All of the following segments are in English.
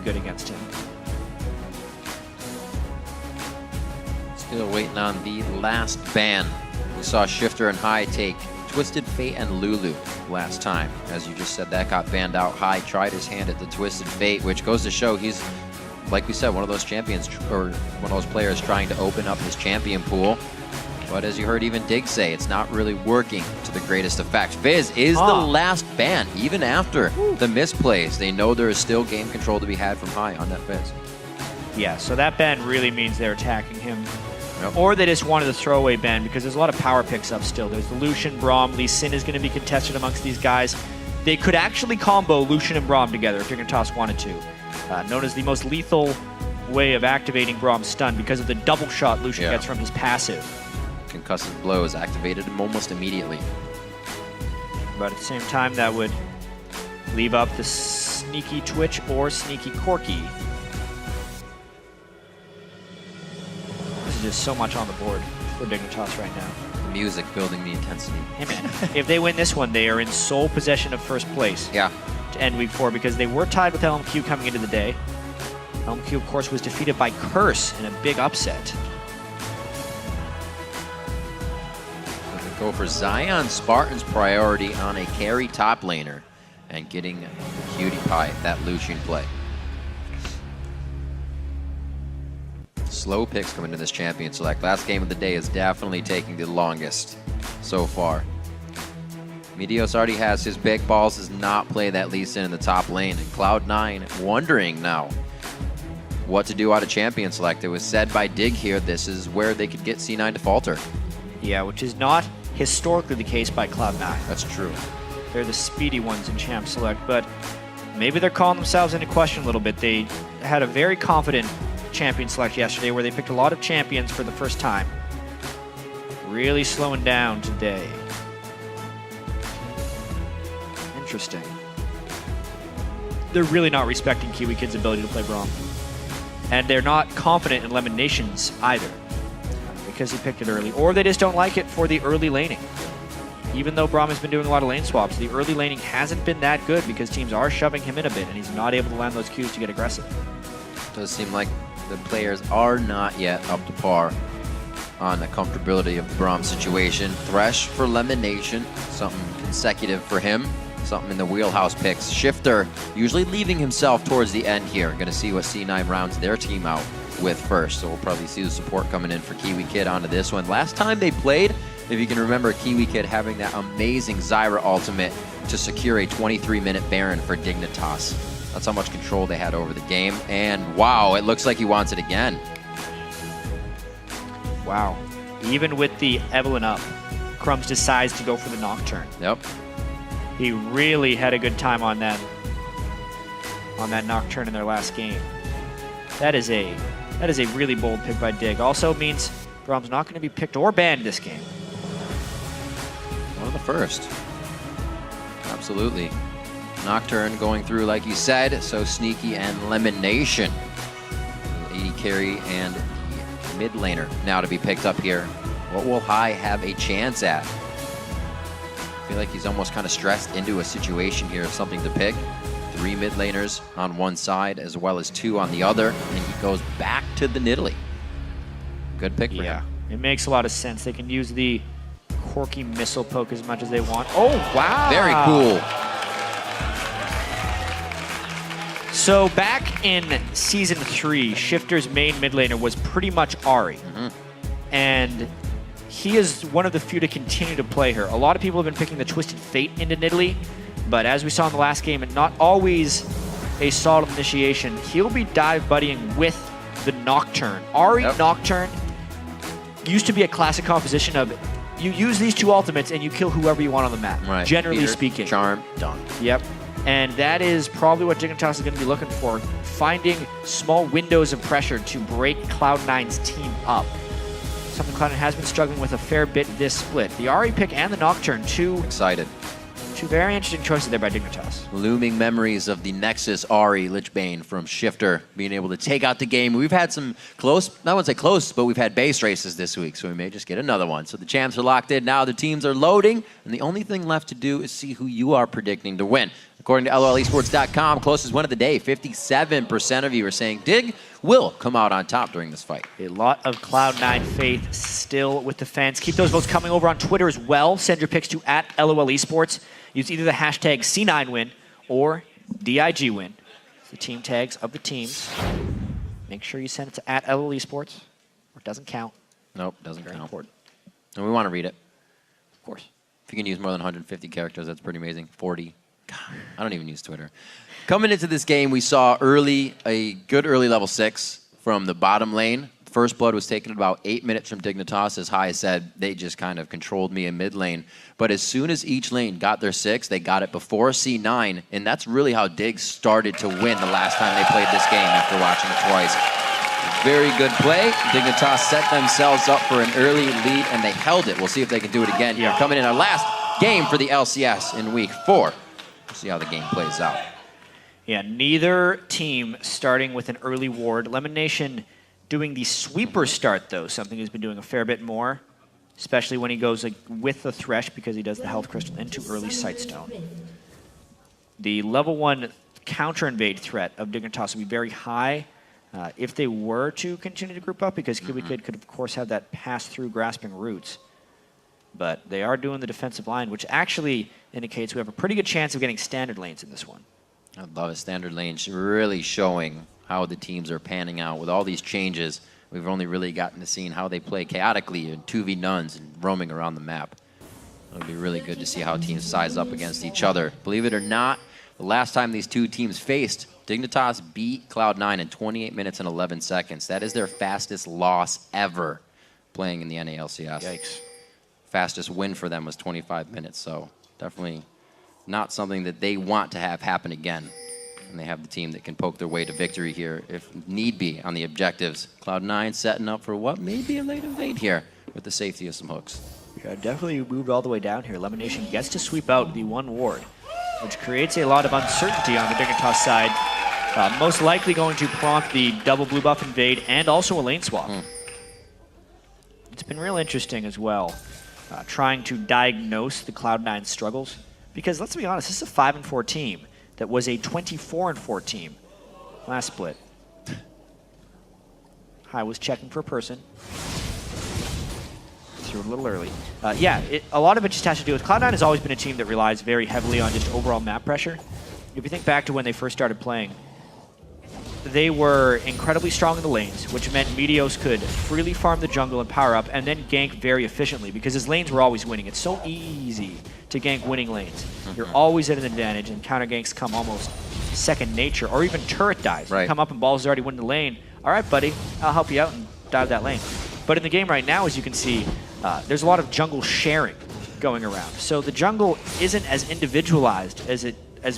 good against him. Still waiting on the last ban. We saw Shifter and High take Twisted Fate and Lulu last time. As you just said, that got banned out. High tried his hand at the Twisted Fate, which goes to show he's, like we said, one of those champions, or one of those players trying to open up his champion pool. But as you heard even Dig say, it's not really working to the greatest effect. Fizz is the last ban, even after the misplays. They know there is still game control to be had from High on that Fizz. Yeah, so that ban really means they're attacking him. Yep. Or they just wanted the throwaway ban because there's a lot of power picks up still. There's the Lucian, Braum, Lee Sin is going to be contested amongst these guys. They could actually combo Lucian and Braum together if Dignitas wanted to. Known as the most lethal way of activating Braum's stun because of the double shot Lucian gets from his passive. Concussive blow is activated almost immediately. But at the same time, that would leave up the Sneaky Twitch or Sneaky Corky. This is just so much on the board for Dignitas right now. The music building the intensity. Hey man, if they win this one, they are in sole possession of first place. Yeah. To end week 4 because they were tied with LMQ coming into the day. LMQ, of course, was defeated by Curse in a big upset. Go for Zion Spartan's priority on a carry top laner and getting Cutie Pie, that Lucian play. Slow picks coming to this champion select. Last game of the day is definitely taking the longest so far. Meteos already has his big balls, does not play that Lee Sin in the top lane. And Cloud9 wondering now what to do out of champion select. It was said by Dig here, this is where they could get C9 to falter. Yeah, which is not historically the case by Cloud9. That's true. They're the speedy ones in Champ Select, but maybe they're calling themselves into question a little bit. They had a very confident Champion Select yesterday where they picked a lot of champions for the first time. Really slowing down today. Interesting. They're really not respecting Kiwi Kid's ability to play Braum. And they're not confident in Lemon Nations either, because he picked it early, or they just don't like it for the early laning. Even though Braum has been doing a lot of lane swaps, the early laning hasn't been that good because teams are shoving him in a bit, and he's not able to land those Qs to get aggressive. It does seem like the players are not yet up to par on the comfortability of the Braum situation. Thresh for Lemon Nation, something consecutive for him, something in the wheelhouse picks. Shifter usually leaving himself towards the end here. Going to see what C9 rounds their team out with first, so we'll probably see the support coming in for Kiwi Kid onto this one. Last time they played, if you can remember, Kiwi Kid having that amazing Zyra ultimate to secure a 23-minute Baron for Dignitas. That's how much control they had over the game, and wow, it looks like he wants it again. Wow. Even with the Evelyn up, Crumbs decides to go for the Nocturne. Yep. He really had a good time on that Nocturne in their last game. That is a really bold pick by Dig. Also means Braum's not going to be picked or banned this game. One of the first. Absolutely. Nocturne going through, like you said, so Sneaky and Lemon Nation. 80 carry and the mid laner now to be picked up here. What will High have a chance at? I feel like he's almost kind of stressed into a situation here of something to pick. 3 mid laners on one side as well as 2 on the other, and he goes back to the Nidalee. Good pick for him. It makes a lot of sense. They can use the Corky missile poke as much as they want. Oh, wow. Very cool. So back in Season 3, Shifter's main mid laner was pretty much Ahri. And he is one of the few to continue to play her. A lot of people have been picking the Twisted Fate into Nidalee, but as we saw in the last game, and not always a solid initiation, he'll be dive buddying with the Nocturne. Ahri Nocturne used to be a classic composition of you use these 2 ultimates and you kill whoever you want on the map, generally speaking. Charm, done. Yep. And that is probably what Dignitas is going to be looking for, finding small windows of pressure to break Cloud9's team up. Something Cloud9 has been struggling with a fair bit this split. The Ahri pick and the Nocturne, 2 excited Two very interesting choices there by Dignitas. Looming memories of the Nexus Ahri Lichbane from Shifter being able to take out the game. We've had some close, I wouldn't say close, but we've had base races this week, so we may just get another one. So the champs are locked in now, the teams are loading, and the only thing left to do is see who you are predicting to win. According to LOLesports.com, closest win of the day, 57% of you are saying Dig will come out on top during this fight. A lot of Cloud9 faith still with the fans. Keep those votes coming over on Twitter as well. Send your picks to @LOLesports. Use either the hashtag C9win or DIGwin. It's the team tags of the teams. Make sure you send it to @LOLesports, or it doesn't count. Nope, doesn't Very count. important. And we want to read it. Of course. If you can use more than 150 characters, that's pretty amazing. 40. God, I don't even use Twitter. Coming into this game, we saw a good early level 6 from the bottom lane. First blood was taken at about 8 minutes from Dignitas. As High said, they just kind of controlled me in mid lane. But as soon as each lane got their 6, they got it before C9, and that's really how Dig started to win the last time they played this game after watching it twice. Very good play. Dignitas set themselves up for an early lead, and they held it. We'll see if they can do it again here. Coming in our last game for the LCS in week 4. We'll see how the game plays out. Yeah, neither team starting with an early ward. Lemon Nation doing the sweeper start, though, something he's been doing a fair bit more, especially when he goes with the Thresh because he does the Health Crystal into early Sightstone. The level 1 counter invade threat of Dignitas will be very high if they were to continue to group up, because KiwiKid could, of course, have that pass-through grasping roots. But they are doing the defensive line, which actually indicates we have a pretty good chance of getting standard lanes in this one. I love it. Standard lanes really showing how the teams are panning out. With all these changes, we've only really gotten to see how they play chaotically in 2v nuns and roaming around the map. It'll be really good to see how teams size up against each other. Believe it or not, the last time these two teams faced, Dignitas beat Cloud9 in 28 minutes and 11 seconds. That is their fastest loss ever playing in the NALCS. Yikes. Fastest win for them was 25 minutes, so definitely not something that they want to have happen again. And they have the team that can poke their way to victory here if need be on the objectives. Cloud9 setting up for what may be a late invade here with the safety of some hooks. Yeah, definitely moved all the way down here. Lemon Nation gets to sweep out the 1 ward, which creates a lot of uncertainty on the Dignitas side. Most likely going to prompt the double blue buff invade and also a lane swap. It's been real interesting as well, trying to diagnose the Cloud9 struggles. Because let's be honest, this is a 5-4 team that was a 24-4 team last split. I was checking for a person. Threw it a little early. Yeah, a lot of it just has to do with Cloud9 has always been a team that relies very heavily on just overall map pressure. If you think back to when they first started playing, they were incredibly strong in the lanes, which meant Meteos could freely farm the jungle and power up and then gank very efficiently because his lanes were always winning. It's so easy to gank winning lanes. You're always at an advantage, and counter ganks come almost second nature, or even turret dives. Right. You come up and Balls already winning the lane. All right, buddy, I'll help you out and dive that lane. But in the game right now, as you can see, there's a lot of jungle sharing going around. So the jungle isn't as individualized as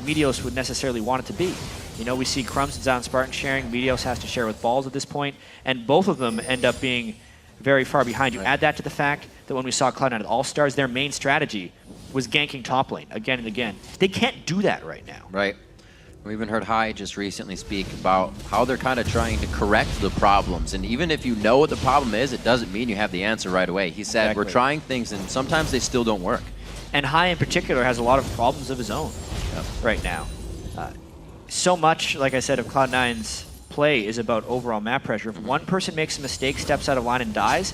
Meteos would necessarily want it to be. You know, we see Crumbs and Zion Spartan sharing. Meteos has to share with Balls at this point, and both of them end up being very far behind. You add that to the fact that when we saw Cloud9 at All-Stars, their main strategy was ganking top lane again and again. They can't do that right now. Right. We even heard High just recently speak about how they're kind of trying to correct the problems. And even if you know what the problem is, it doesn't mean you have the answer right away. He said, we're trying things, and sometimes they still don't work. And High in particular has a lot of problems of his own right now. So much, like I said, of Cloud9's play is about overall map pressure. If one person makes a mistake, steps out of line, and dies,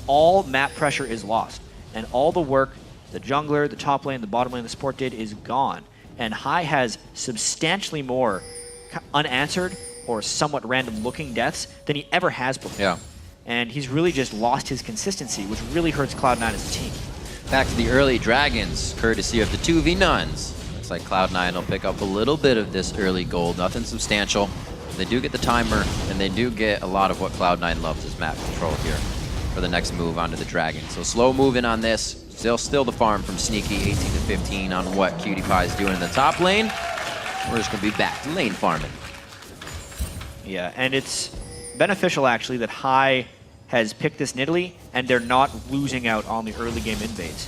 all map pressure is lost. And all the work the jungler, the top lane, the bottom lane, the support did is gone. And High has substantially more unanswered or somewhat random looking deaths than he ever has before. Yeah. And he's really just lost his consistency, which really hurts Cloud9 as a team. Back to the early Dragons, courtesy of the 2v nuns. Looks like Cloud9 will pick up a little bit of this early gold, nothing substantial. They do get the timer, and they do get a lot of what Cloud9 loves is map control here for the next move onto the Dragon. So slow moving on this. Still the farm from Sneaky, 18 to 15 on what Cutie Pie is doing in the top lane. We're just going to be back to lane farming. Yeah, and it's beneficial, actually, that High has picked this Nidalee, and they're not losing out on the early game invades.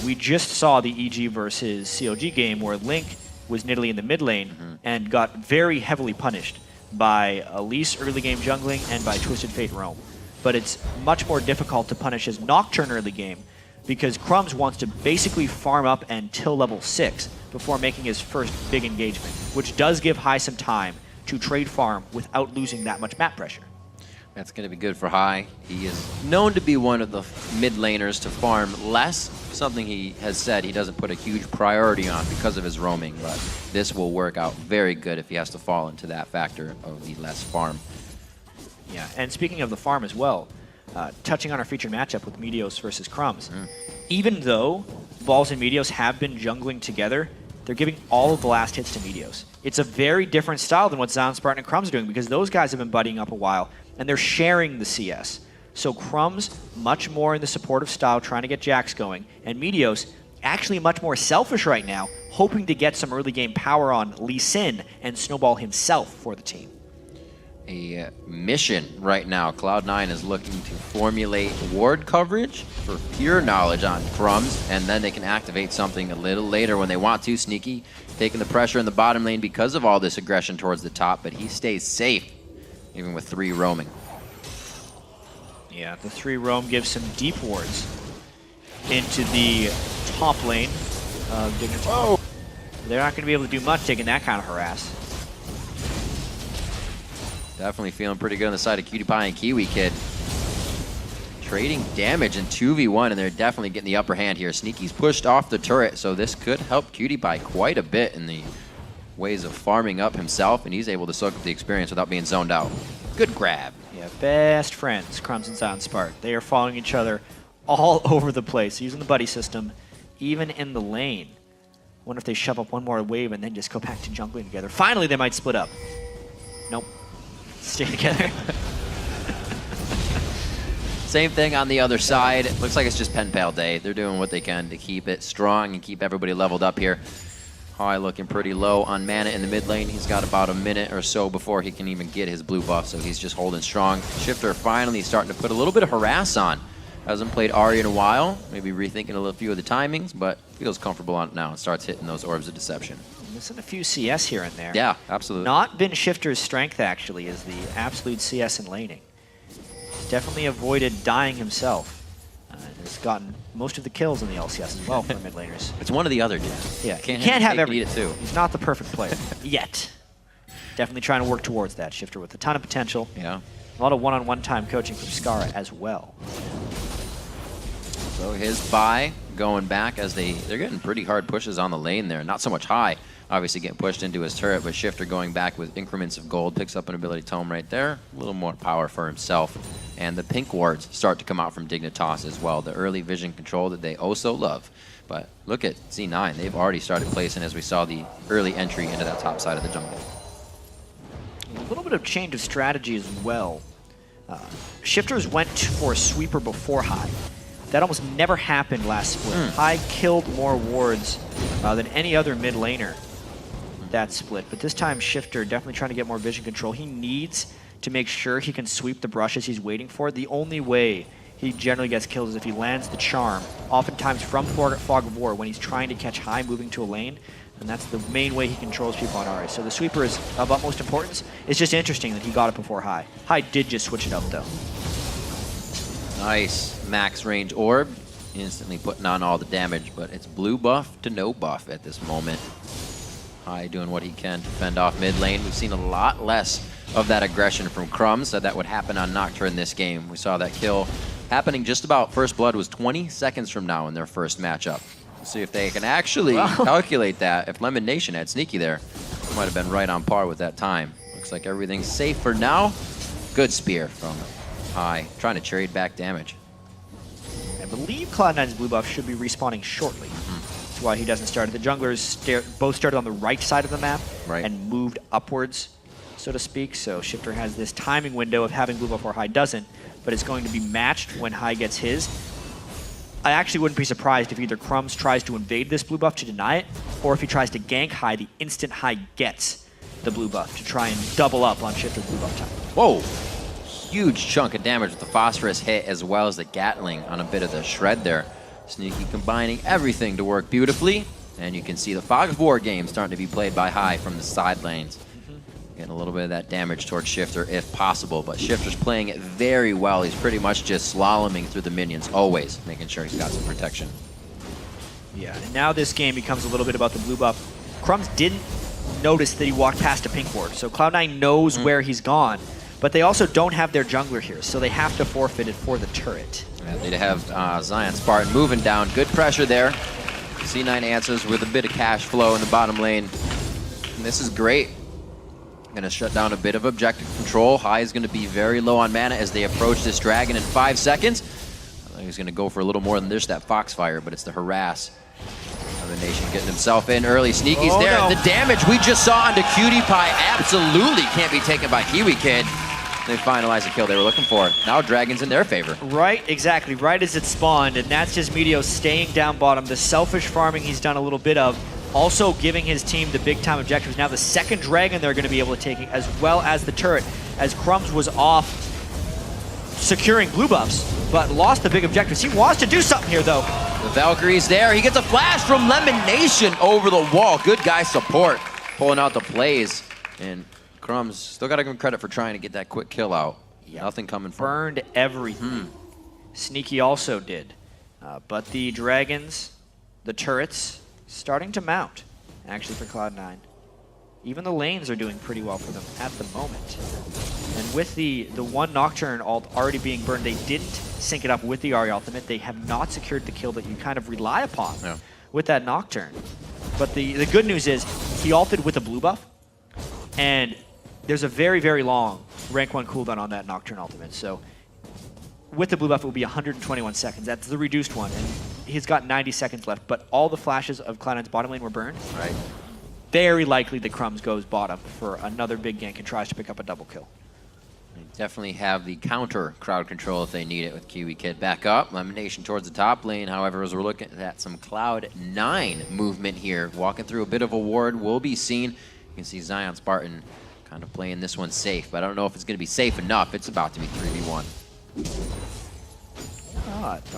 We just saw the EG versus CLG game where Link was Nidalee in the mid lane and got very heavily punished by Elise early game jungling and by Twisted Fate Roam. But it's much more difficult to punish his Nocturne early game because Crumbs wants to basically farm up until level 6 before making his first big engagement, which does give Hai some time to trade farm without losing that much map pressure. That's going to be good for Hai. He is known to be one of the mid laners to farm less, something he has said he doesn't put a huge priority on because of his roaming, but this will work out very good if he has to fall into that factor of the less farm. Yeah, and speaking of the farm as well, touching on our featured matchup with Meteos versus Crumbs, even though Balls and Meteos have been jungling together, they're giving all of the last hits to Meteos. It's a very different style than what Zion Spartan and Crumbs are doing because those guys have been buddying up a while and they're sharing the CS. So Crumbs much more in the supportive style, trying to get Jax going, and Meteos actually much more selfish right now, hoping to get some early game power on Lee Sin and snowball himself for the team. A mission right now. Cloud9 is looking to formulate ward coverage for pure knowledge on Crumbs, and then they can activate something a little later when they want to. Sneaky taking the pressure in the bottom lane because of all this aggression towards the top, but he stays safe even with 3 roaming. Yeah, the 3 roam gives some deep wards into the top lane of Dignitas. Oh. They're not going to be able to do much taking that kind of harass. Definitely feeling pretty good on the side of PewDiePie and Kiwi Kid. Trading damage in 2v1, and they're definitely getting the upper hand here. Sneaky's pushed off the turret, so this could help PewDiePie quite a bit in the ways of farming up himself, and he's able to soak up the experience without being zoned out. Good grab. Yeah, best friends, Crumbs and Zion Spark. They are following each other all over the place, using the buddy system, even in the lane. Wonder if they shove up one more wave and then just go back to jungling together. Finally, they might split up. Nope. Stay together. Same thing on the other side. It looks like it's just pen pal day. They're doing what they can to keep it strong and keep everybody leveled up here. Hai looking pretty low on mana in the mid lane. He's got about a minute or so before he can even get his blue buff, so he's just holding strong. Shifter finally starting to put a little bit of harass on. Hasn't played Ahri in a while, maybe rethinking a little few of the timings, but feels comfortable on it now and starts hitting those orbs of deception. Missing a few CS here and there. Yeah, absolutely. Not been Shifter's strength, actually, is the absolute CS and laning. He's definitely avoided dying himself. Has gotten most of the kills in the LCS as well for mid laners. It's one or the other, dude. Yeah, can't have everything. It too. He's not the perfect player yet. Definitely trying to work towards that. Shifter with a ton of potential. Yeah. A lot of one-on-one time coaching from Skara as well. So his buy going back as they're getting pretty hard pushes on the lane there. Not so much Hai, obviously getting pushed into his turret, but Shifter going back with increments of gold, picks up an ability tome right there. A little more power for himself. And the pink wards start to come out from Dignitas as well. The early vision control that they oh so love. But look at C9. They've already started placing as we saw the early entry into that top side of the jungle. A little bit of change of strategy as well. Shifters went for a sweeper before Hai. That almost never happened last split. Hai killed more wards than any other mid laner that split. But this time Shifter definitely trying to get more vision control. He needs to make sure he can sweep the brushes he's waiting for. The only way he generally gets killed is if he lands the charm, oftentimes from Fog of War when he's trying to catch Hai moving to a lane. And that's the main way he controls people on Ahri. So the sweeper is of utmost importance. It's just interesting that he got it before Hai. Hai did just switch it up though. Nice max range orb, instantly putting on all the damage, but it's blue buff to no buff at this moment. Hai doing what he can to fend off mid lane. We've seen a lot less of that aggression from Crumbs. Said that would happen on Nocturne this game. We saw that kill happening just about first blood was 20 seconds from now in their first matchup. Let's see if they can actually calculate that. If Lemon Nation had Sneaky there, might have been right on par with that time. Looks like everything's safe for now. Good spear from Hai, trying to trade back damage. I believe Cloud9's blue buff should be respawning shortly. That's why he doesn't start. The junglers both started on the right side of the map and moved upwards, so to speak. So Shifter has this timing window of having blue buff or Hai doesn't, but it's going to be matched when Hai gets his. I actually wouldn't be surprised if either Crumbs tries to invade this blue buff to deny it, or if he tries to gank Hai the instant Hai gets the blue buff to try and double up on Shifter's blue buff time. Whoa! Huge chunk of damage with the phosphorus hit as well as the Gatling on a bit of the shred there. Sneaky combining everything to work beautifully. And you can see the Fog of War game starting to be played by High from the side lanes. Getting a little bit of that damage towards Shifter if possible, but Shifter's playing it very well. He's pretty much just slaloming through the minions, always making sure he's got some protection. Yeah, and now this game becomes a little bit about the blue buff. Crumbs didn't notice that he walked past a pink ward, so Cloud9 knows where he's gone, but they also don't have their jungler here, so they have to forfeit it for the turret. Yeah, they have Zion Spartan moving down. Good pressure there. C9 answers with a bit of cash flow in the bottom lane. And this is great. Gonna shut down a bit of objective control. High is gonna be very low on mana as they approach this dragon in 5 seconds. I think he's gonna go for a little more than just that Foxfire, but it's the harass. Nation getting himself in early. Sneaky's there. No. The damage we just saw onto Cutie Pie absolutely can't be taken by Kiwi Kid. They finalize the kill they were looking for. Now Dragon's in their favor. Right, exactly. Right as it spawned, and that's just Meteos staying down bottom. The selfish farming he's done a little bit of, also giving his team the big time objectives. Now the second Dragon they're going to be able to take, as well as the turret, as Crumbs was off securing blue buffs, but lost the big objectives. He wants to do something here, though. The Valkyrie's there. He gets a flash from Lemon Nation over the wall. Good guy support, pulling out the plays. And Crumbs still got to give him credit for trying to get that quick kill out. Yep. Nothing coming from Burned everything. Sneaky also did. But the Dragons, the turrets, starting to mount, actually, for Cloud9. Even the lanes are doing pretty well for them at the moment. And with the one Nocturne ult already being burned, they didn't sync it up with the Ahri ultimate. They have not secured the kill that you kind of rely upon with that Nocturne. But the good news is he ulted with a blue buff, and there's a very, very long rank 1 cooldown on that Nocturne ultimate. So with the blue buff, it will be 121 seconds. That's the reduced one, and he's got 90 seconds left. But all the flashes of Cloud9's bottom lane were burned. Right. Very likely the Crumbs goes bottom for another big gank and tries to pick up a double kill. They definitely have the counter crowd control if they need it with Kiwi Kid back up. Lemon Nation towards the top lane, however, as we're looking at some Cloud9 movement here. Walking through a bit of a ward will be seen. You can see Zion Spartan kind of playing this one safe, but I don't know if it's going to be safe enough. It's about to be 3v1.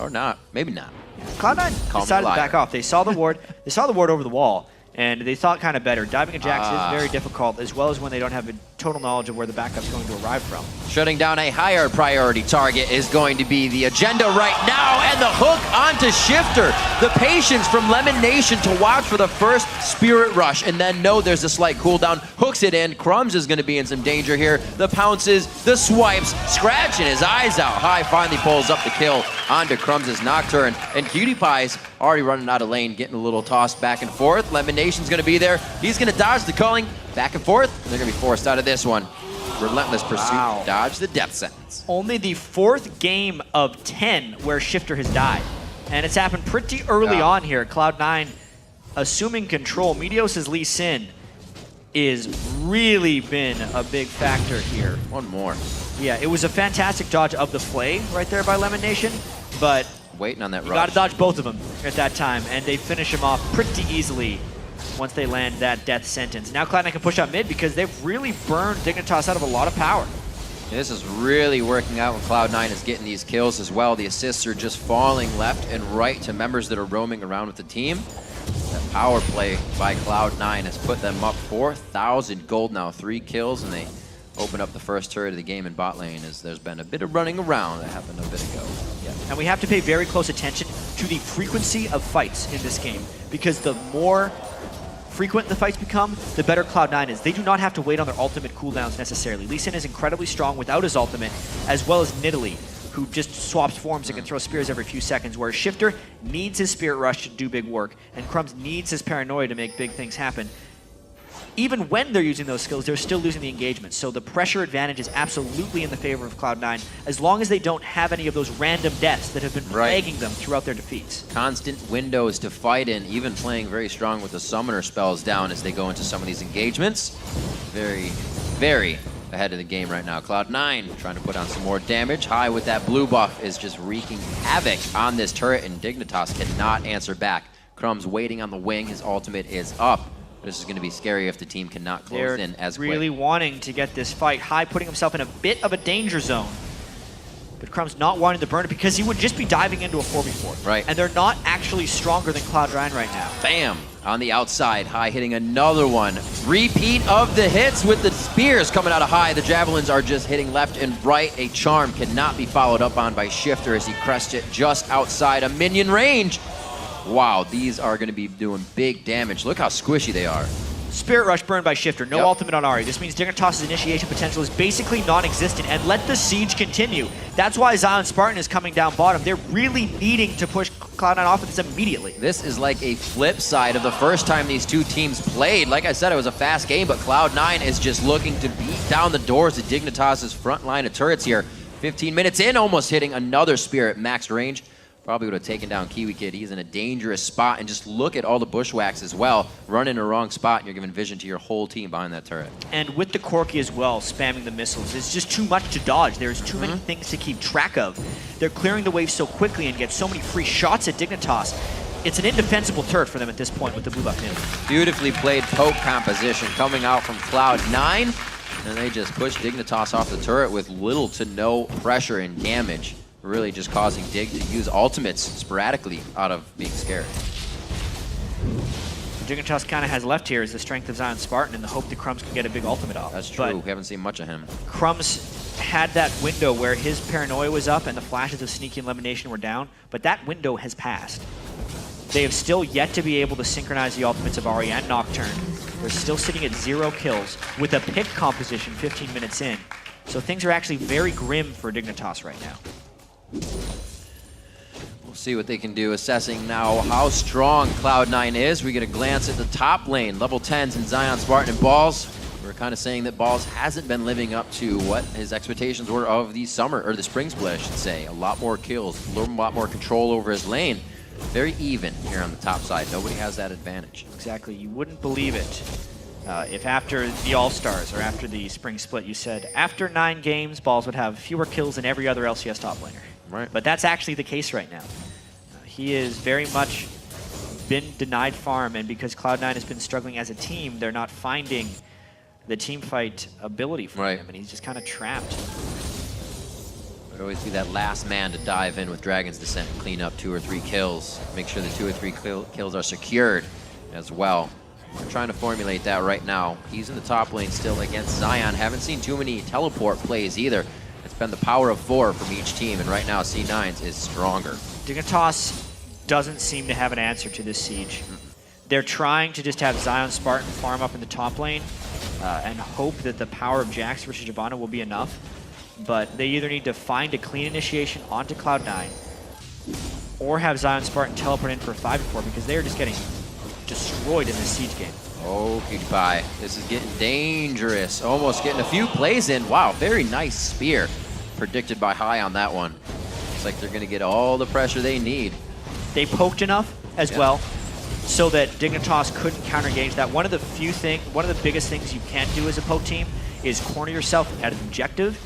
Or not. Maybe not. Yeah. Cloud9 decided to back off. They saw the ward. They saw the ward over the wall, and they thought kind of better. Diving at Jax is very difficult, as well as when they don't have a total knowledge of where the backup's going to arrive from. Shutting down a higher priority target is going to be the agenda right now, and the hook onto Shifter. The patience from Lemon Nation to watch for the first Spirit Rush, and then know there's a slight cooldown. Hooks it in. Crumbs is going to be in some danger here. The pounces, the swipes, scratching his eyes out. High finally pulls up the kill onto Crumbs' Nocturne, and Cutie Pie's already running out of lane, getting a little tossed back and forth. Lemon Nation's going to be there. He's going to dodge the culling, back and forth. They're going to be forced out of this one. Relentless pursuit, dodge the death sentence. Only the 4th game of 10 where Shifter has died. And it's happened pretty early on here. Cloud9 assuming control. Meteos' Lee Sin is really been a big factor here. One more. Yeah, it was a fantastic dodge of the flay right there by Lemon Nation, but waiting on that rush. You got to dodge both of them at that time, and they finish him off pretty easily once they land that death sentence. Now Cloud9 can push out mid because they've really burned Dignitas out of a lot of power. This is really working out when Cloud9 is getting these kills as well. The assists are just falling left and right to members that are roaming around with the team. That power play by Cloud9 has put them up 4,000 gold now, 3 kills, and they open up the first turret of the game in bot lane as there's been a bit of running around that happened a bit ago. Yeah. And we have to pay very close attention to the frequency of fights in this game, because the more frequent the fights become, the better Cloud9 is. They do not have to wait on their ultimate cooldowns necessarily. Lee Sin is incredibly strong without his ultimate, as well as Nidalee, who just swaps forms and can throw spears every few seconds, whereas Shifter needs his Spirit Rush to do big work, and Crumbs needs his Paranoia to make big things happen. Even when they're using those skills, they're still losing the engagement. So the pressure advantage is absolutely in the favor of Cloud9, as long as they don't have any of those random deaths that have been plaguing them throughout their defeats. Constant windows to fight in, even playing very strong with the summoner spells down as they go into some of these engagements. Very, very ahead of the game right now. Cloud9 trying to put on some more damage. High with that blue buff is just wreaking havoc on this turret, and Dignitas cannot answer back. Crumbs waiting on the wing. His ultimate is up. This is going to be scary if the team cannot close in as quick. They're really wanting to get this fight. High putting himself in a bit of a danger zone. But Crumb's not wanting to burn it because he would just be diving into a 4v4. Right. And they're not actually stronger than Cloud9 right now. Bam! On the outside, High hitting another one. Repeat of the hits with the spears coming out of High. The javelins are just hitting left and right. A charm cannot be followed up on by Shifter as he crests it just outside a minion range. Wow, these are going to be doing big damage. Look how squishy they are. Spirit Rush burned by Shifter, no ultimate on Ahri. This means Dignitas' initiation potential is basically non-existent, and let the siege continue. That's why Zion Spartan is coming down bottom. They're really needing to push Cloud9 off of this immediately. This is like a flip side of the first time these two teams played. Like I said, it was a fast game, but Cloud9 is just looking to beat down the doors of Dignitas' front line of turrets here. 15 minutes in, almost hitting another Spirit max range. Probably would have taken down Kiwi Kid. He's in a dangerous spot, and just look at all the bushwhacks as well. Run in the wrong spot, and you're giving vision to your whole team behind that turret. And with the Corki as well, spamming the missiles, it's just too much to dodge. There's too many things to keep track of. They're clearing the wave so quickly and get so many free shots at Dignitas. It's an indefensible turret for them at this point with the blue buff in. Beautifully played poke composition coming out from Cloud9, and they just push Dignitas off the turret with little to no pressure and damage. Really just causing Dig to use ultimates sporadically out of being scared. Dignitas kind of has left here is the strength of Zion Spartan and the hope that Crumbs can get a big ultimate off. That's true. We haven't seen much of him. Crumbs had that window where his paranoia was up and the flashes of sneaky elimination were down, but that window has passed. They have still yet to be able to synchronize the ultimates of Ahri and Nocturne. They're still sitting at 0 kills with a pick composition 15 minutes in. So things are actually very grim for Dignitas right now. We'll see what they can do, assessing now how strong Cloud9 is. We get a glance at the top lane, level 10s and Zion Spartan and Balls. We're kind of saying that Balls hasn't been living up to what his expectations were of the summer, or the spring split, I should say. A lot more kills, a lot more control over his lane. Very even here on the top side. Nobody has that advantage. Exactly. You wouldn't believe it if after the All-Stars or after the spring split you said after 9 games, Balls would have fewer kills than every other LCS top laner. Right. But that's actually the case right now. He is very much been denied farm, and because Cloud9 has been struggling as a team, they're not finding the team fight ability for him, and he's just kind of trapped. Would always be that last man to dive in with Dragon's Descent and clean up 2 or 3 kills. Make sure the 2 or 3 kills are secured as well. We're trying to formulate that right now. He's in the top lane still against Zion. Haven't seen too many teleport plays either. It's been the power of 4 from each team, and right now C9's is stronger. Dignitas doesn't seem to have an answer to this siege. They're trying to just have Zion Spartan farm up in the top lane and hope that the power of Jax versus Shyvana will be enough. But they either need to find a clean initiation onto Cloud9 or have Zion Spartan teleport in for a 5v4 because they are just getting destroyed in this siege game. Oh, Cutie Pie. This is getting dangerous. Almost getting a few plays in. Wow, very nice spear predicted by High on that one. Looks like they're going to get all the pressure they need. They poked enough as well so that Dignitas couldn't counter-engage that. One of the biggest things you can't do as a poke team is corner yourself at an objective.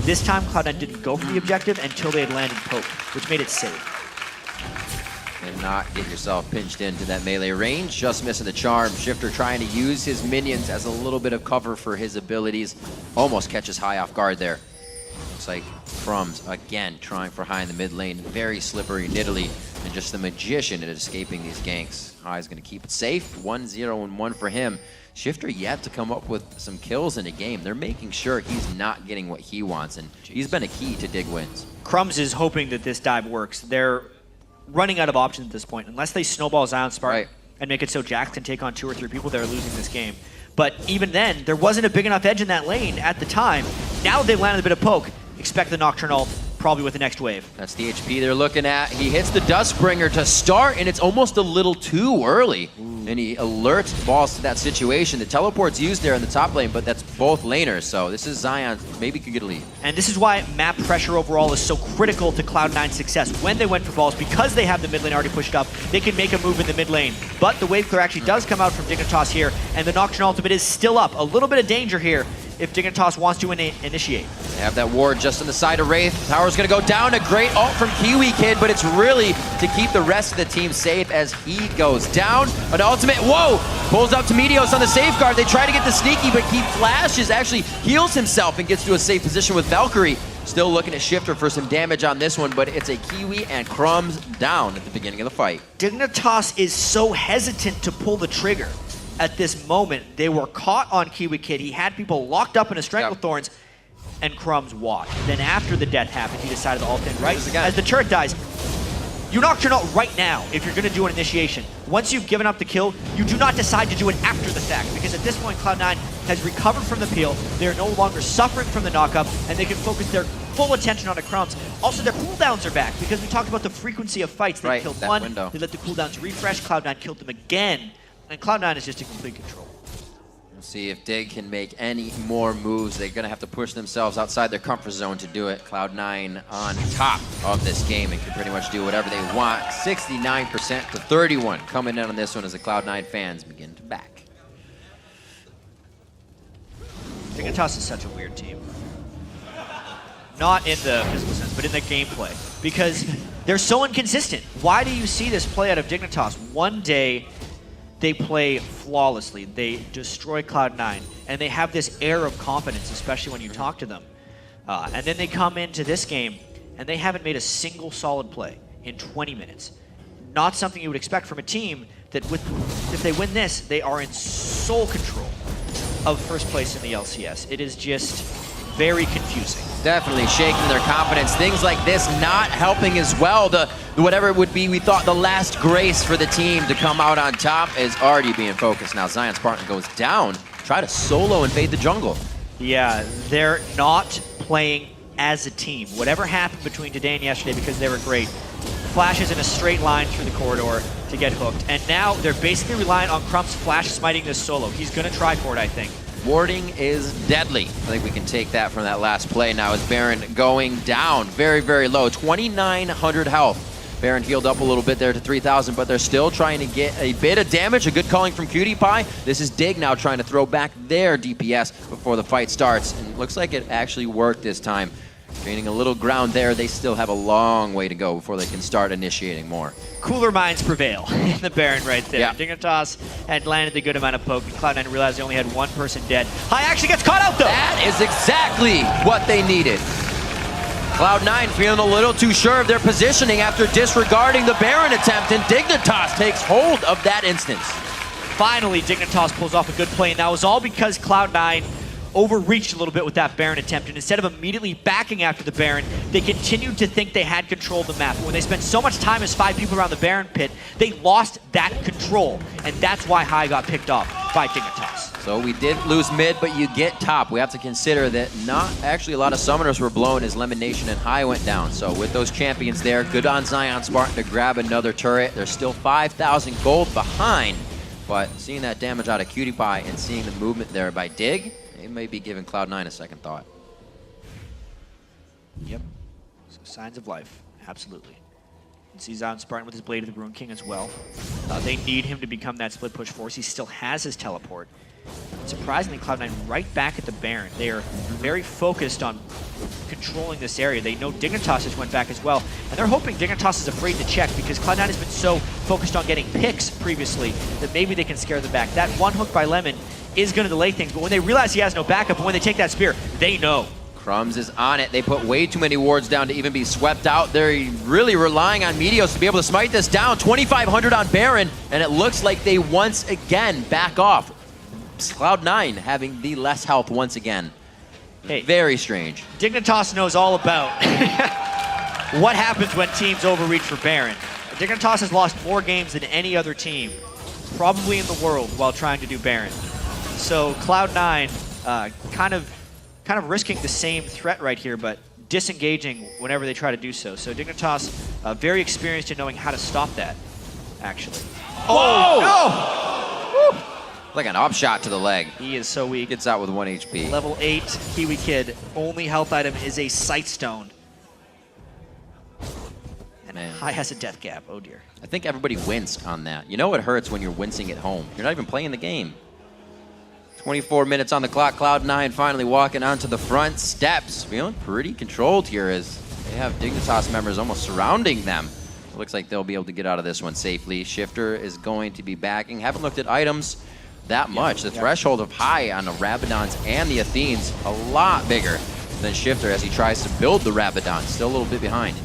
This time, Cloud9 didn't go for the objective until they had landed poke, which made it safe. And not get yourself pinched into that melee range. Just missing the charm. Shifter trying to use his minions as a little bit of cover for his abilities. Almost catches High off guard there. Looks like Crumbs again trying for High in the mid lane. Very slippery, niddly, and just the magician at escaping these ganks. High's going to keep it safe. 1-0 and 1 for him. Shifter yet to come up with some kills in a game. They're making sure he's not getting what he wants, and he's been a key to Dig wins. Crumbs is hoping that this dive works. They're running out of options at this point. Unless they snowball Zion Spartan and make it so Jax can take on 2 or 3 people, they're losing this game. But even then, there wasn't a big enough edge in that lane at the time. Now they've landed a bit of poke. Expect the Nocturne ult probably with the next wave. That's the HP they're looking at. He hits the Duskbringer to start, and it's almost a little too early. And he alerts Balls to that situation. The teleport's used there in the top lane, but that's both laners, so this is Zion. Maybe could get a lead. And this is why map pressure overall is so critical to Cloud9's success. When they went for Balls, because they have the mid lane already pushed up, they can make a move in the mid lane. But the wave clear actually does come out from Dignitas here, and the Nocturne ultimate is still up. A little bit of danger here if Dignitas wants to initiate. They have that ward just on the side of Wraith. Tower's gonna go down. A great ult from Kiwi Kid, but it's really to keep the rest of the team safe as he goes down. An ultimate, whoa! Pulls up to Meteos on the safeguard. They try to get the sneaky, but he flashes, actually heals himself and gets to a safe position with Valkyrie. Still looking at Shifter for some damage on this one, but it's a Kiwi and Crumbs down at the beginning of the fight. Dignitas is so hesitant to pull the trigger at this moment. They were caught on Kiwi Kid. He had people locked up in a Stranglethorns, and Crumbs watched. Then after the death happened, he decided to ult in, right? As the turret dies, you knock your ult right now if you're going to do an initiation. Once you've given up the kill, you do not decide to do it after the fact, because at this point, Cloud9 has recovered from the peel. They're no longer suffering from the knockup, and they can focus their full attention on the Crumbs. Also, their cooldowns are back, because we talked about the frequency of fights. They killed one, they let the cooldowns refresh, Cloud9 killed them again, and Cloud9 is just in complete control. We'll see if Dig can make any more moves. They're going to have to push themselves outside their comfort zone to do it. Cloud9 on top of this game and can pretty much do whatever they want. 69% to 31 coming in on this one as the Cloud9 fans begin to back. Dignitas is such a weird team. Not in the physical sense, but in the gameplay. Because they're so inconsistent. Why do you see this play out of Dignitas? One day, they play flawlessly. They destroy Cloud9, and they have this air of confidence, especially when you talk to them. And then they come into this game, and they haven't made a single solid play in 20 minutes. Not something you would expect from a team that, if they win this, they are in sole control of first place in the LCS. It is just very confusing. Definitely shaking their confidence. Things like this not helping as well. Whatever it would be, we thought the last grace for the team to come out on top is already being focused. Now Zion Spartan goes down, try to solo invade the jungle. Yeah, they're not playing as a team. Whatever happened between today and yesterday, because they were great, flashes in a straight line through the corridor to get hooked. And now they're basically relying on Crumb's flash smiting this solo. He's going to try for it, I think. Warding is deadly. I think we can take that from that last play now as Baron going down very, very low. 2,900 health. Baron healed up a little bit there to 3,000, but they're still trying to get a bit of damage. A good calling from Cutie Pie. This is Dig now trying to throw back their DPS before the fight starts. And it looks like it actually worked this time. Gaining a little ground there. They still have a long way to go before they can start initiating more. Cooler minds prevail in the Baron right there. Yeah. Dignitas had landed the good amount of poke, and Cloud9 realized they only had one person dead. Hai actually gets caught out though! That is exactly what they needed. Cloud9 feeling a little too sure of their positioning after disregarding the Baron attempt, and Dignitas takes hold of that instance. Finally, Dignitas pulls off a good play, and that was all because Cloud9 overreached a little bit with that Baron attempt, and instead of immediately backing after the Baron, they continued to think they had control of the map. When they spent so much time as 5 people around the Baron pit, they lost that control, and that's why Hai got picked off by Dignitas. So we did lose mid, but you get top. We have to consider that not actually a lot of summoners were blown as Lemonation and Hai went down. So with those champions there, good on Zion Spartan to grab another turret. They're still 5,000 gold behind, but seeing that damage out of Cutie Pie and seeing the movement there by Dig, they may be giving Cloud9 a second thought. Yep. So signs of life, absolutely. You can see Zion Spartan with his Blade of the Ruin King as well. They need him to become that split push force. He still has his teleport. Surprisingly, Cloud9 right back at the Baron. They are very focused on controlling this area. They know Dignitas just went back as well, and they're hoping Dignitas is afraid to check because Cloud9 has been so focused on getting picks previously that maybe they can scare them back. That one hook by Lemon is going to delay things, but when they realize he has no backup, and when they take that spear, they know. Crumbs is on it. They put way too many wards down to even be swept out. They're really relying on Meteos to be able to smite this down. 2,500 on Baron, and it looks like they once again back off. Cloud9 having the less health once again. Hey, very strange. Dignitas knows all about what happens when teams overreach for Baron. Dignitas has lost more games than any other team, probably in the world, while trying to do Baron. So Cloud9 kind of risking the same threat right here, but disengaging whenever they try to do so. So Dignitas very experienced in knowing how to stop that, actually. Oh! No! Woo! Like an upshot to the leg. He is so weak. Gets out with 1 HP. Level 8 Kiwi Kid, only health item is a Sight Stone. And Hai has a death gap, oh dear. I think everybody winced on that. You know it hurts when you're wincing at home. You're not even playing the game. 24 minutes on the clock. Cloud9 finally walking onto the front steps. Feeling pretty controlled here as they have Dignitas members almost surrounding them. It looks like they'll be able to get out of this one safely. Shifter is going to be backing. Haven't looked at items that much. The threshold of Hai on the Rabadons and the Athenes a lot bigger than Shifter as he tries to build the Rabadon. Still a little bit behind.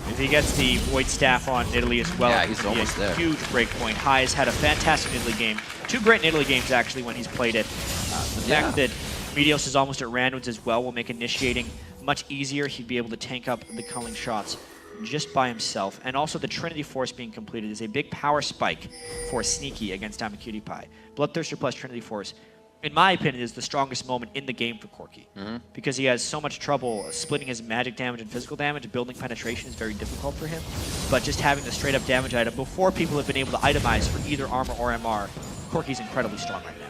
If he gets the Void Staff on Nidalee as well, Yeah, he's almost there. Huge breakpoint. Hai has had a fantastic Nidalee game. 2 great Nidalee games, actually, when he's played it. The fact that Meteos is almost at Randoms as well will make initiating much easier. He'd be able to tank up the culling shots just by himself. And also the Trinity Force being completed is a big power spike for Sneaky against Diamond Cutie Pie. Bloodthirster plus Trinity Force, in my opinion, is the strongest moment in the game for Corki. Because he has so much trouble splitting his magic damage and physical damage. Building penetration is very difficult for him. But just having the straight up damage item before people have been able to itemize for either armor or MR, Corki's incredibly strong right now.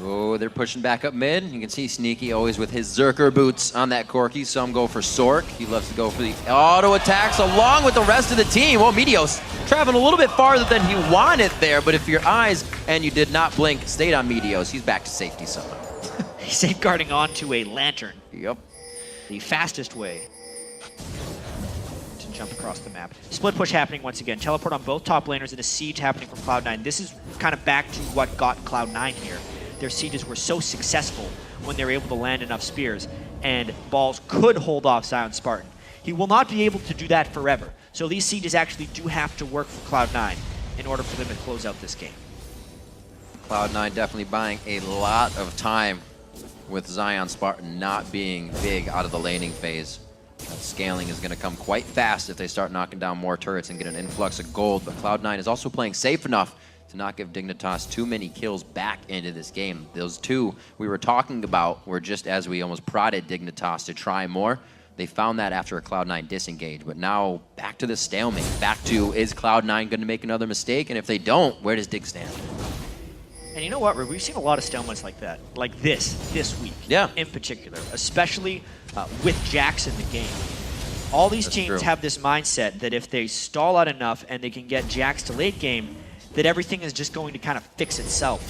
Oh, they're pushing back up mid. You can see Sneaky always with his Zerker boots on that Corki. Some go for Sork. He loves to go for the auto attacks along with the rest of the team. Well, Meteos traveling a little bit farther than he wanted there, but if your eyes and you did not blink stayed on Meteos, he's back to safety somehow. He's safeguarding onto a lantern. Yep. The fastest way to jump across the map. Split push happening once again. Teleport on both top laners and a siege happening from Cloud9. This is kind of back to what got Cloud9 here. Their sieges were so successful when they were able to land enough spears, and Balls could hold off Zion Spartan. He will not be able to do that forever. So these sieges actually do have to work for Cloud9 in order for them to close out this game. Cloud9 definitely buying a lot of time with Zion Spartan not being big out of the laning phase. That scaling is going to come quite fast if they start knocking down more turrets and get an influx of gold, but Cloud9 is also playing safe enough to not give Dignitas too many kills back into this game. Those two we were talking about were just as we almost prodded Dignitas to try more. They found that after a Cloud9 disengage, but now back to the stalemate. Back to, is Cloud9 going to make another mistake? And if they don't, where does Dig stand? And you know what, we've seen a lot of stalemates like that, like this week in particular, especially with Jax in the game. All these teams have this mindset that if they stall out enough and they can get Jax to late game, that everything is just going to kind of fix itself.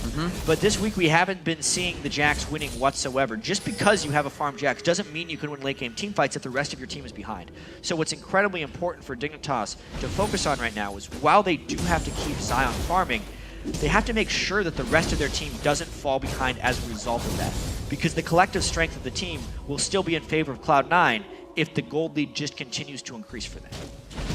But this week we haven't been seeing the Jax winning whatsoever. Just because you have a farm Jax doesn't mean you can win late game team fights if the rest of your team is behind. So what's incredibly important for Dignitas to focus on right now is while they do have to keep Zion farming, they have to make sure that the rest of their team doesn't fall behind as a result of that. Because the collective strength of the team will still be in favor of Cloud9 if the gold lead just continues to increase for them.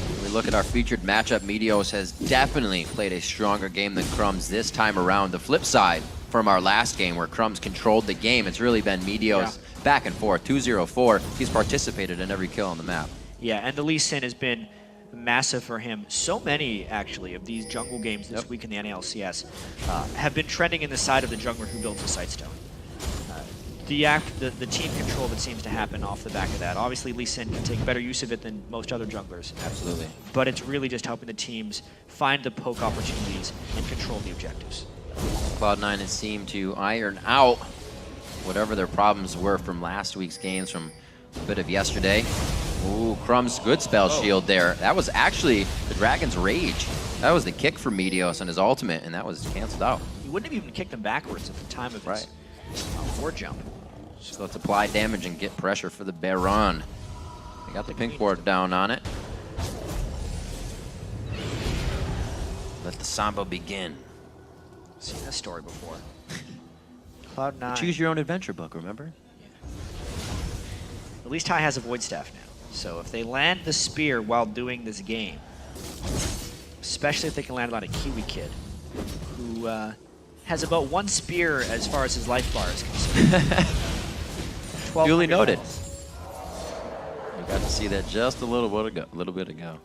When we look at our featured matchup, Meteos has definitely played a stronger game than Crumbs this time around. The flip side from our last game where Crumbs controlled the game, it's really been Meteos back and forth, 2-0-4. He's participated in every kill on the map. Yeah, and the Lee Sin has been massive for him. So many, actually, of these jungle games this week in the NALCS have been trending in the side of the jungler who builds the Sightstone. The team control that seems to happen off the back of that. Obviously, Lee Sin can take better use of it than most other junglers. Absolutely. But it's really just helping the teams find the poke opportunities and control the objectives. Cloud9 has seemed to iron out whatever their problems were from last week's games, from a bit of yesterday. Ooh, Crumbs, good spell shield there. That was actually the Dragon's Rage. That was the kick for Meteos on his ultimate, and that was canceled out. He wouldn't have even kicked them backwards at the time of his ward jump. So let's apply damage and get pressure for the Baron. They got the pink ward down on it. Let the Samba begin. Seen this story before. Cloud9. Choose your own adventure book, remember? Yeah. At least Hai has a Void Staff now. So if they land the spear while doing this game, especially if they can land it on a Kiwi kid, who has about 1 spear as far as his life bar is concerned. Duly noted. We got to see that just a little bit ago.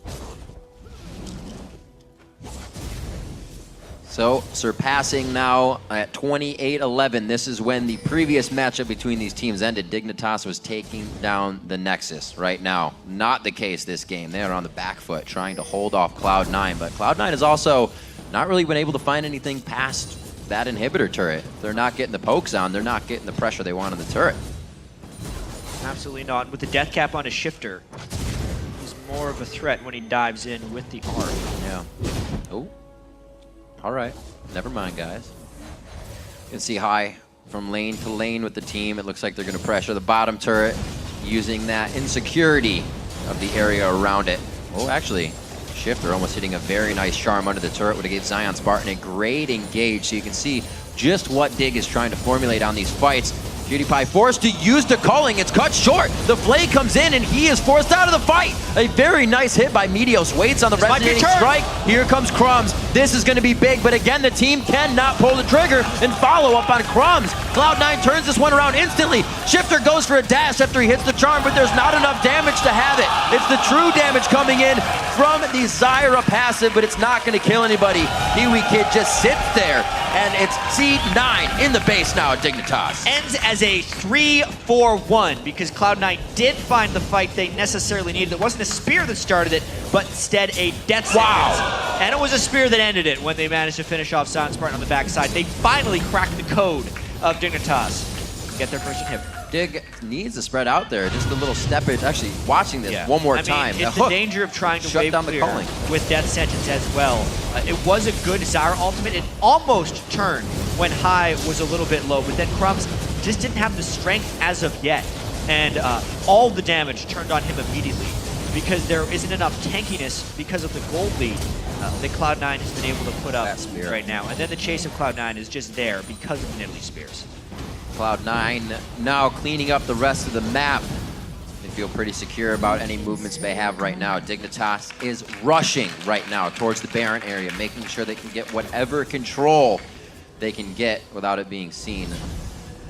So surpassing now at 28-11. This is when the previous matchup between these teams ended. Dignitas was taking down the Nexus right now. Not the case this game. They are on the back foot trying to hold off Cloud9. But Cloud9 has also not really been able to find anything past that inhibitor turret. They're not getting the pokes on. They're not getting the pressure they want on the turret. Absolutely not. With the death cap on his shifter, he's more of a threat when he dives in with the arc. Yeah. Oh. All right. Never mind, guys. You can see Hai from lane to lane with the team. It looks like they're going to pressure the bottom turret using that insecurity of the area around it. Oh, actually, Shifter almost hitting a very nice charm under the turret would have gave Zion Spartan a great engage. So you can see just what Dig is trying to formulate on these fights. PewDiePie forced to use the culling. It's cut short. The Flay comes in, and he is forced out of the fight. A very nice hit by Meteos. Waits on the resonating strike. Here comes Crumbs. This is going to be big, but again, the team cannot pull the trigger and follow up on Crumbs. Cloud9 turns this one around instantly. Shifter goes for a dash after he hits the charm, but there's not enough damage to have it. It's the true damage coming in from the Zyra passive, but it's not going to kill anybody. Kiwi Kid just sits there, and it's C9 in the base now at Dignitas. Ends as a 3-4-1 because Cloud9 did find the fight they necessarily needed. It wasn't a spear that started it, but instead a death sentence. Wow. And it was a spear that ended it when they managed to finish off Silent Spartan on the backside. They finally cracked the code of Dignitas. Get their first inhibitor. Dig needs to spread out there. Just a little steppage. Actually, watching this one more time. It's the danger of trying to shut wave down the clear culling with Death Sentence as well. It was a good Zyra ultimate. It almost turned when High was a little bit low, but then Crumbs just didn't have the strength as of yet. And all the damage turned on him immediately because there isn't enough tankiness because of the gold lead that Cloud9 has been able to put up right now. And then the chase of Cloud9 is just there because of the Nidalee Spears. Cloud9 now cleaning up the rest of the map. They feel pretty secure about any movements they have right now. Dignitas is rushing right now towards the Baron area, making sure they can get whatever control they can get without it being seen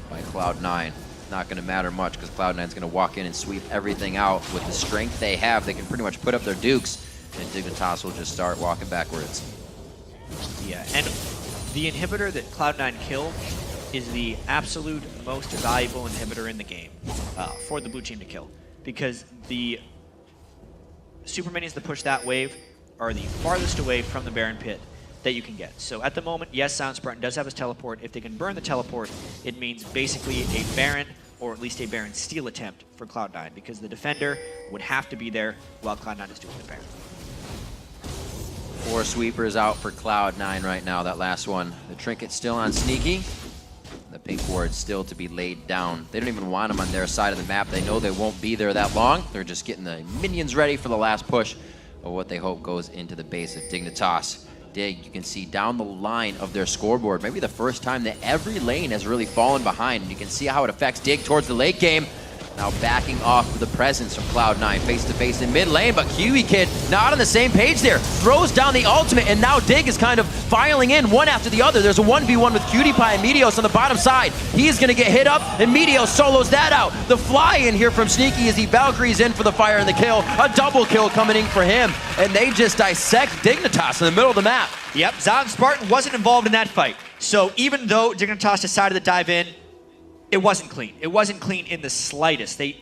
by Cloud9. Not going to matter much because Cloud9 is going to walk in and sweep everything out. With the strength they have, they can pretty much put up their dukes, and Dignitas will just start walking backwards. Yeah, and the inhibitor that Cloud9 killed is the absolute most valuable inhibitor in the game for the blue team to kill, because the super minions that push that wave are the farthest away from the Baron pit that you can get. So at the moment, yes, Silent Spartan does have his teleport. If they can burn the teleport, it means basically a Baron, or at least a Baron steal attempt for Cloud9, because the defender would have to be there while Cloud9 is doing the Baron. 4 sweepers out for Cloud9 right now, that last one. The trinket's still on Sneaky. The pink ward's still to be laid down. They don't even want them on their side of the map. They know they won't be there that long. They're just getting the minions ready for the last push of what they hope goes into the base of Dignitas. Dig, you can see down the line of their scoreboard, maybe the first time that every lane has really fallen behind. And you can see how it affects Dig towards the late game. Now backing off of the presence from Cloud9 face-to-face in mid lane, but Kiwi Kid not on the same page there. Throws down the ultimate, and now Dig is kind of filing in one after the other. There's a 1v1 with PewDiePie and Meteos on the bottom side. He's going to get hit up, and Meteos solos that out. The fly in here from Sneaky as he Valkyries in for the fire and the kill. A double kill coming in for him, and they just dissect Dignitas in the middle of the map. Yep, Silent Spartan wasn't involved in that fight. So even though Dignitas decided to dive in, it wasn't clean. It wasn't clean in the slightest. They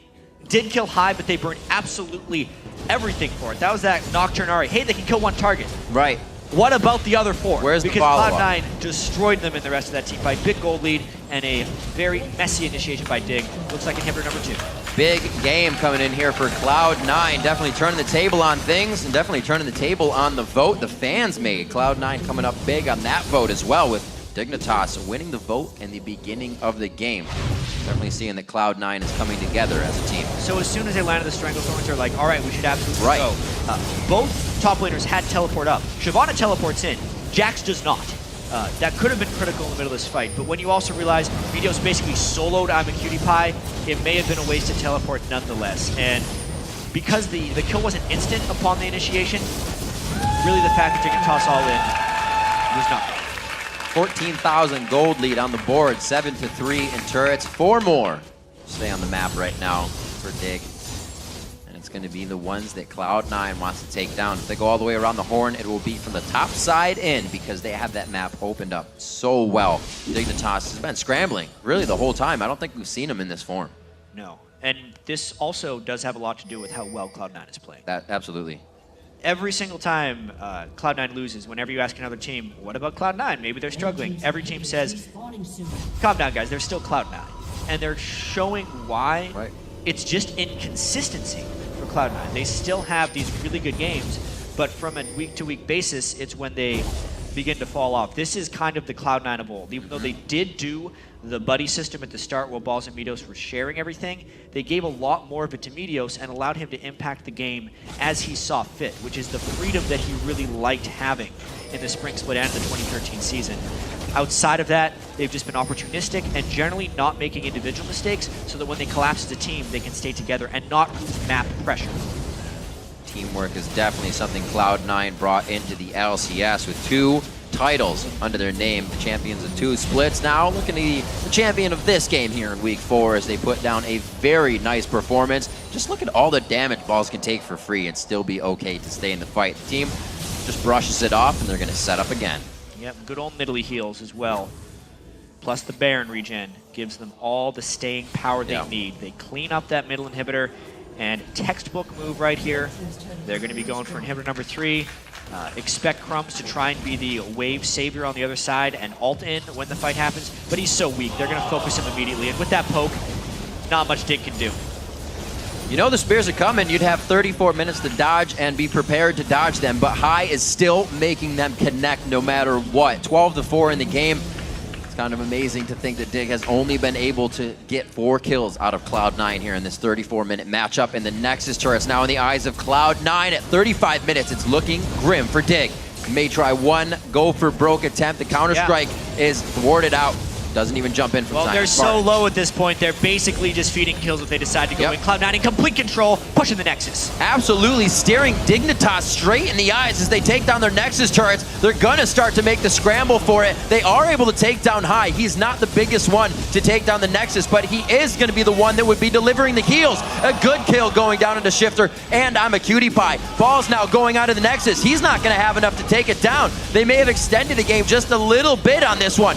did kill High, but they burned absolutely everything for it. That was that Nocturne Ari. Hey, they can kill one target. Right. What about the other 4? Where's the because follow-up? Cloud9 destroyed them in the rest of that team fight. Big gold lead and a very messy initiation by Dig. Looks like inhibitor number 2. Big game coming in here for Cloud9. Definitely turning the table on things, and definitely turning the table on the vote the fans made. Cloud9 coming up big on that vote as well, with Dignitas winning the vote in the beginning of the game. Definitely seeing that Cloud9 is coming together as a team. So as soon as they landed the Stranglethorns, they're like, all right, we should absolutely go. Right. Both top laners had teleport up. Shyvana teleports in. Jax does not. That could have been critical in the middle of this fight, but when you also realize Meteos basically soloed I'm a Cutie Pie, it may have been a wasted teleport nonetheless. And because the kill wasn't instant upon the initiation, really the fact that they can toss all in was not good. 14,000 gold lead on the board, 7-3 in turrets. 4 more stay on the map right now for Dig. And it's going to be the ones that Cloud9 wants to take down. If they go all the way around the horn, it will be from the top side in, because they have that map opened up so well. Dignitas has been scrambling really the whole time. I don't think we've seen him in this form. No. And this also does have a lot to do with how well Cloud9 is playing. Absolutely. Every single time Cloud9 loses, whenever you ask another team, what about Cloud9? Maybe they're struggling. Every team says, calm down, guys, they're still Cloud9. And they're showing why. Right. It's just inconsistency for Cloud9. They still have these really good games, but from a week-to-week basis, it's when they begin to fall off. This is kind of the Cloud9 of old. Even though they did do the buddy system at the start while Balls and Meteos were sharing everything, they gave a lot more of it to Meteos and allowed him to impact the game as he saw fit, which is the freedom that he really liked having in the spring split and the 2013 season. Outside of that, they've just been opportunistic and generally not making individual mistakes so that when they collapse as a team, they can stay together and not map pressure. Teamwork is definitely something Cloud9 brought into the LCS with 2 titles under their name, the champions of 2 splits. Now looking to be the champion of this game here in week 4 as they put down a very nice performance. Just look at all the damage Balls can take for free and still be okay to stay in the fight. The team just brushes it off and they're going to set up again. Yep, good old Nidalee heals as well. Plus the Baron regen gives them all the staying power they need. They clean up that middle inhibitor, and textbook move right here. They're going to be going for inhibitor number 3. Expect Crumbs to try and be the wave savior on the other side and ult in when the fight happens, but he's so weak, they're going to focus him immediately, and with that poke, not much Dig can do. You know the spears are coming. You'd have 34 minutes to dodge and be prepared to dodge them, but High is still making them connect no matter what. 12-4 in the game. It's kind of amazing to think that Dig has only been able to get 4 kills out of Cloud9 here in this 34-minute matchup, and the Nexus turret's now in the eyes of Cloud9 at 35 minutes. It's looking grim for Dig. May try one go for broke attempt. The counter-strike is thwarted out. Doesn't even jump in from Well, Simon they're Spartan. so low at this point, they're basically just feeding kills if they decide to go in. Cloud9 in complete control, pushing the Nexus. Absolutely staring Dignitas straight in the eyes as they take down their Nexus turrets. They're gonna start to make the scramble for it. They are able to take down High. He's not the biggest one to take down the Nexus, but he is gonna be the one that would be delivering the heals. A good kill going down into Shifter, and I'm a cutie pie. Ball's now going out of the Nexus. He's not gonna have enough to take it down. They may have extended the game just a little bit on this one.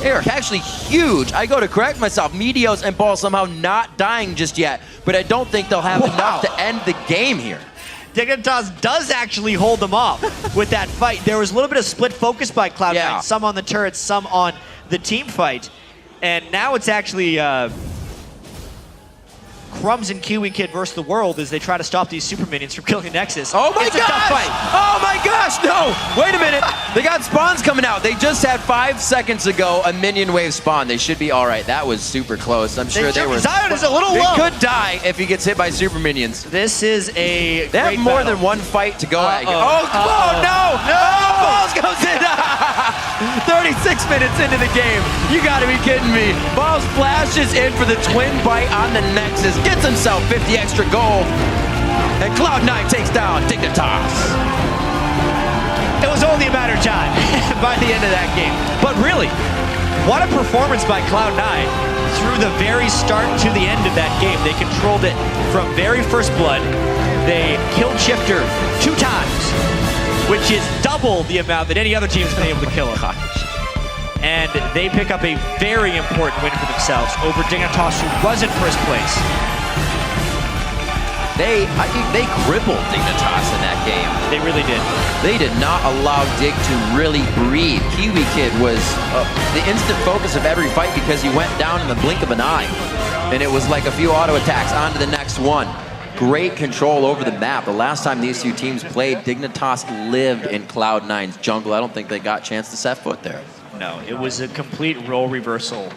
They're actually huge. I go to correct myself. Meteos and Ball somehow not dying just yet, but I don't think they'll have enough to end the game here. Dignitas does actually hold them off with that fight. There was a little bit of split focus by Cloud9, some on the turrets, some on the team fight. And now it's actually Crumbs and Kiwi Kid versus the world as they try to stop these super minions from killing the Nexus. Oh my gosh! Tough fight. Oh my gosh, no! Wait a minute. They got spawns coming out. They just had 5 seconds ago a minion wave spawn. They should be all right. That was super close. I'm sure they were. Zion is a little He low. could die if he gets hit by super minions. This is a They have more than one fight to go at. Oh, no! Balls goes in! 36 minutes into the game. You gotta be kidding me. Balls flashes in for the twin bite on the Nexus. Gets himself 50 extra gold. And Cloud9 takes down Dignitas. It was only a matter of time by the end of that game. But really, what a performance by Cloud9 through the very start to the end of that game. They controlled it from very first blood. They killed Shifter 2 times, which is double the amount that any other team has been able to kill him. And they pick up a very important win for themselves over Dignitas, who was in first place. I think they crippled Dignitas in that game. They really did. They did not allow Dig to really breathe. Kiwi Kid was the instant focus of every fight because he went down in the blink of an eye. And it was like a few auto attacks on to the next one. Great control over the map. The last time these 2 teams played, Dignitas lived in Cloud9's jungle. I don't think they got a chance to set foot there. No, it was a complete role reversal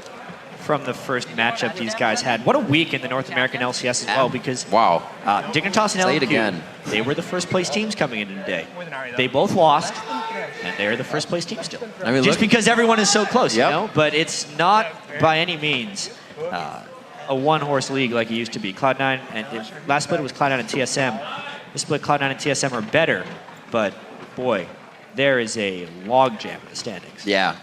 from the first matchup these guys had. What a week in the North American LCS as well, because Dignitas and LMQ, they were the first place teams coming into today. They both lost, and they're the first place team still. I mean, just because everyone is so close, you know? But it's not by any means a one-horse league like it used to be. Cloud9, and last split was Cloud9 and TSM. This split, Cloud9 and TSM are better, but boy, there is a logjam in the standings. Yeah.